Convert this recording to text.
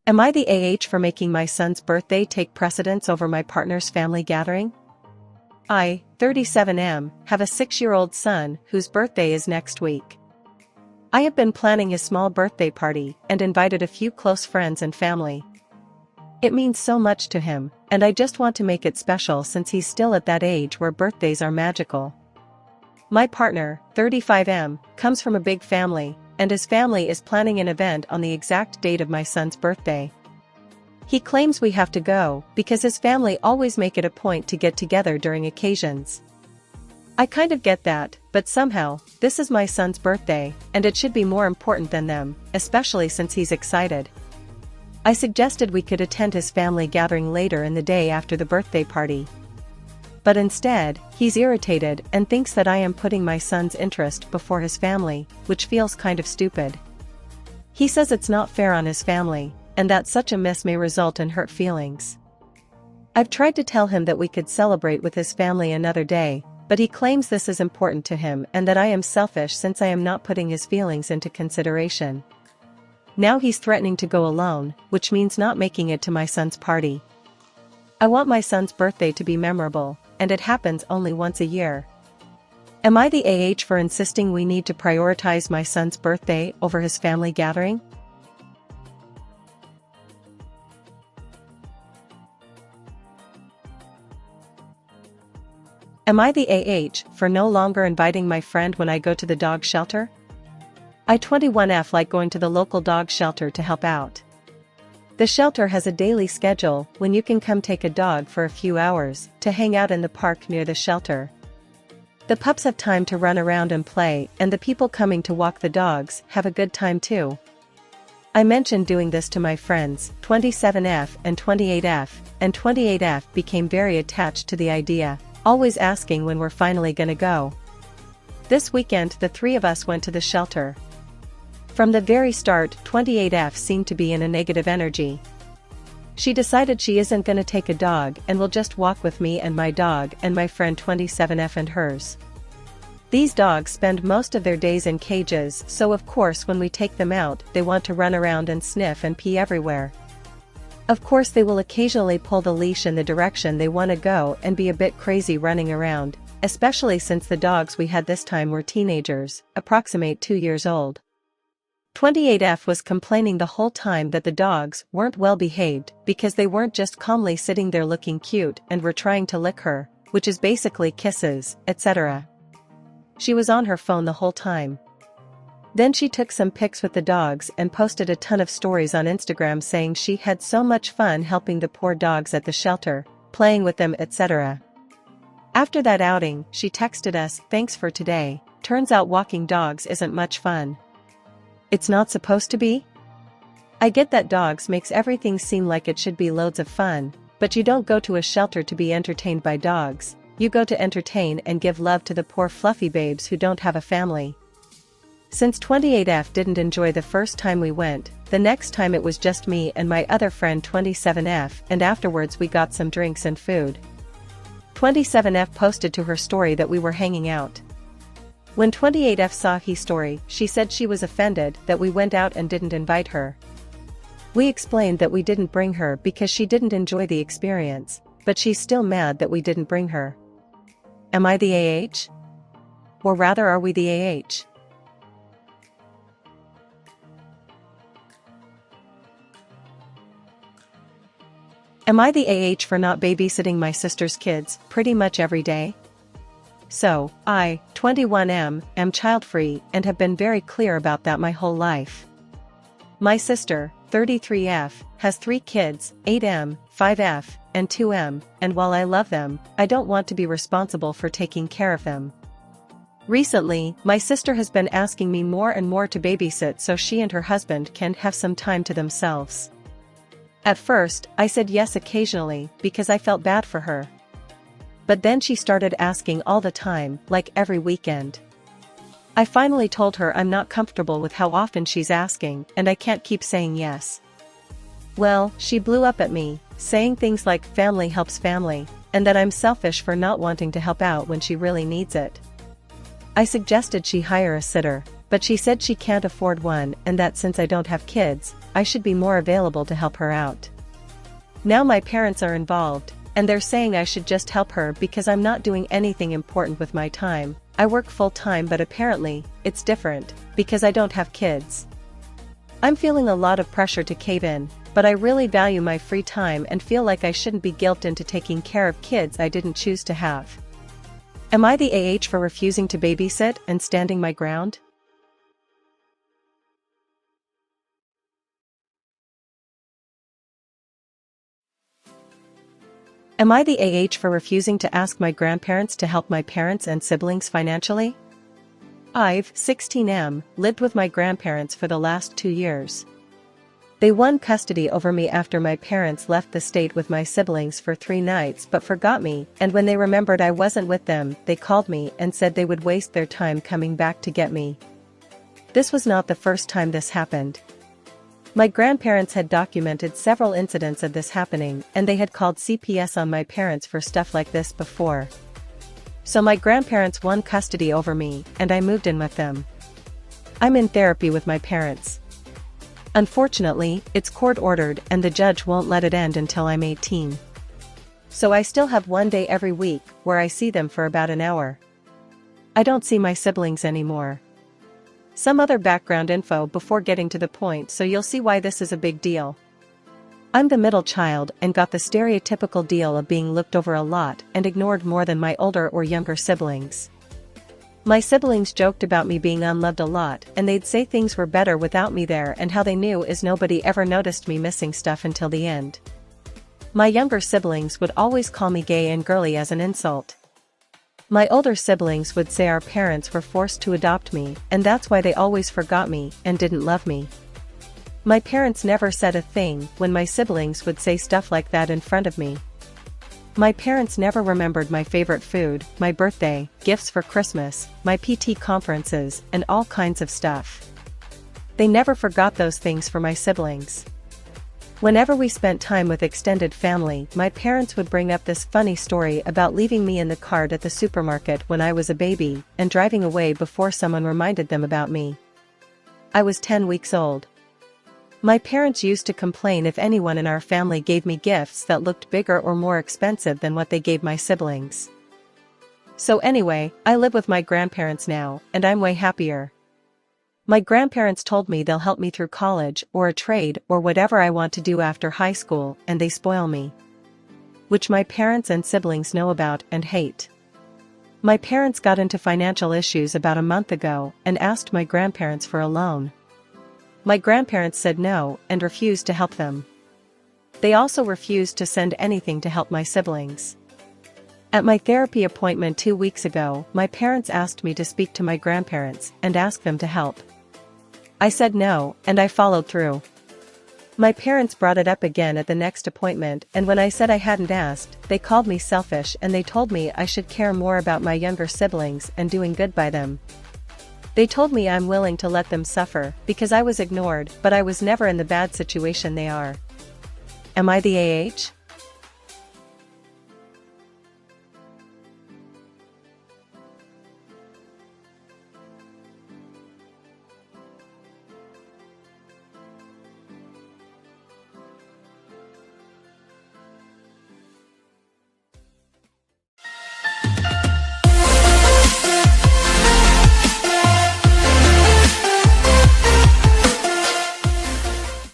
Am I the AH for making my son's birthday take precedence over my partner's family gathering? I, 37M, have a 6-year-old son whose birthday is next week. I have been planning a small birthday party and invited a few close friends and family. It means so much to him, and I just want to make it special since he's still at that age where birthdays are magical. My partner, 35M, comes from a big family, and his family is planning an event on the exact date of my son's birthday. He claims we have to go because his family always make it a point to get together during occasions. I kind of get that, but somehow, this is my son's birthday, and it should be more important than them, especially since he's excited. I suggested we could attend his family gathering later in the day after the birthday party. But instead, he's irritated and thinks that I am putting my son's interest before his family, which feels kind of stupid. He says it's not fair on his family, and that such a miss may result in hurt feelings. I've tried to tell him that we could celebrate with his family another day, but he claims this is important to him and that I am selfish since I am not putting his feelings into consideration. Now he's threatening to go alone, which means not making it to my son's party. I want my son's birthday to be memorable, and it happens only once a year. Am I the AH for insisting we need to prioritize my son's birthday over his family gathering? Am I the AH for no longer inviting my friend when I go to the dog shelter? I 21F like going to the local dog shelter to help out. The shelter has a daily schedule when you can come take a dog for a few hours to hang out in the park near the shelter. The pups have time to run around and play, and the people coming to walk the dogs have a good time too. I mentioned doing this to my friends, 27F and 28F, and 28F became very attached to the idea, always asking when we're finally gonna go. This weekend the three of us went to the shelter. From the very start, 28F seemed to be in a negative energy. She decided she isn't gonna take a dog and will just walk with me and my dog and my friend 27F and hers. These dogs spend most of their days in cages, so of course when we take them out they want to run around and sniff and pee everywhere. Of course they will occasionally pull the leash in the direction they want to go and be a bit crazy running around, especially since the dogs we had this time were teenagers, approximate 2 years old. 28F was complaining the whole time that the dogs weren't well behaved because they weren't just calmly sitting there looking cute and were trying to lick her, which is basically kisses, etc. She was on her phone the whole time. Then she took some pics with the dogs and posted a ton of stories on Instagram saying she had so much fun helping the poor dogs at the shelter, playing with them, etc. After that outing, she texted us, "Thanks for today, turns out walking dogs isn't much fun." It's not supposed to be? I get that dogs makes everything seem like it should be loads of fun, but you don't go to a shelter to be entertained by dogs, you go to entertain and give love to the poor fluffy babes who don't have a family. Since 28F didn't enjoy the first time we went, the next time it was just me and my other friend 27F, and afterwards we got some drinks and food. 27F posted to her story that we were hanging out. When 28F saw his story, she said she was offended that we went out and didn't invite her. We explained that we didn't bring her because she didn't enjoy the experience, but she's still mad that we didn't bring her. Am I the AH? Or rather, are we the AH? Am I the AH for not babysitting my sister's kids pretty much every day? So, I, 21M, am child-free and have been very clear about that my whole life. My sister, 33F, has 3 kids, 8M, 5F, and 2M, and while I love them, I don't want to be responsible for taking care of them. Recently, my sister has been asking me more and more to babysit so she and her husband can have some time to themselves. At first, I said yes occasionally because I felt bad for her. But then she started asking all the time, like every weekend. I finally told her I'm not comfortable with how often she's asking and I can't keep saying yes. Well, she blew up at me, saying things like family helps family, and that I'm selfish for not wanting to help out when she really needs it. I suggested she hire a sitter, But she said she can't afford one and that since I don't have kids, I should be more available to help her out. Now my parents are involved, and they're saying I should just help her because I'm not doing anything important with my time. I work full-time, but apparently, it's different, because I don't have kids. I'm feeling a lot of pressure to cave in, but I really value my free time and feel like I shouldn't be guilted into taking care of kids I didn't choose to have. Am I the for refusing to babysit and standing my ground? Am I the for refusing to ask my grandparents to help my parents and siblings financially? I've, 16M, lived with my grandparents for the last 2 years. They won custody over me after my parents left the state with my siblings for 3 nights but forgot me, and when they remembered I wasn't with them, they called me and said they would waste their time coming back to get me. This was not the first time this happened. My grandparents had documented several incidents of this happening, and they had called CPS on my parents for stuff like this before. So my grandparents won custody over me, and I moved in with them. I'm in therapy with my parents. Unfortunately, it's court-ordered and the judge won't let it end until I'm 18. So I still have 1 day every week where I see them for about an hour. I don't see my siblings anymore. Some other background info before getting to the point so you'll see why this is a big deal. I'm the middle child and got the stereotypical deal of being looked over a lot and ignored more than my older or younger siblings. My siblings joked about me being unloved a lot, and they'd say things were better without me there, and how they knew is nobody ever noticed me missing stuff until the end. My younger siblings would always call me gay and girly as an insult. My older siblings would say our parents were forced to adopt me, and that's why they always forgot me and didn't love me. My parents never said a thing when my siblings would say stuff like that in front of me. My parents never remembered my favorite food, my birthday, gifts for Christmas, my PT conferences, and all kinds of stuff. They never forgot those things for my siblings. Whenever we spent time with extended family, my parents would bring up this funny story about leaving me in the cart at the supermarket when I was a baby, and driving away before someone reminded them about me. I was 10 weeks old. My parents used to complain if anyone in our family gave me gifts that looked bigger or more expensive than what they gave my siblings. So anyway, I live with my grandparents now, and I'm way happier. My grandparents told me they'll help me through college or a trade or whatever I want to do after high school, and they spoil me. Which my parents and siblings know about and hate. My parents got into financial issues about a month ago and asked my grandparents for a loan. My grandparents said no and refused to help them. They also refused to send anything to help my siblings. At my therapy appointment 2 weeks ago, my parents asked me to speak to my grandparents and ask them to help. I said no, and I followed through. My parents brought it up again at the next appointment, and when I said I hadn't asked, they called me selfish and they told me I should care more about my younger siblings and doing good by them. They told me I'm willing to let them suffer because I was ignored, but I was never in the bad situation they are. Am I the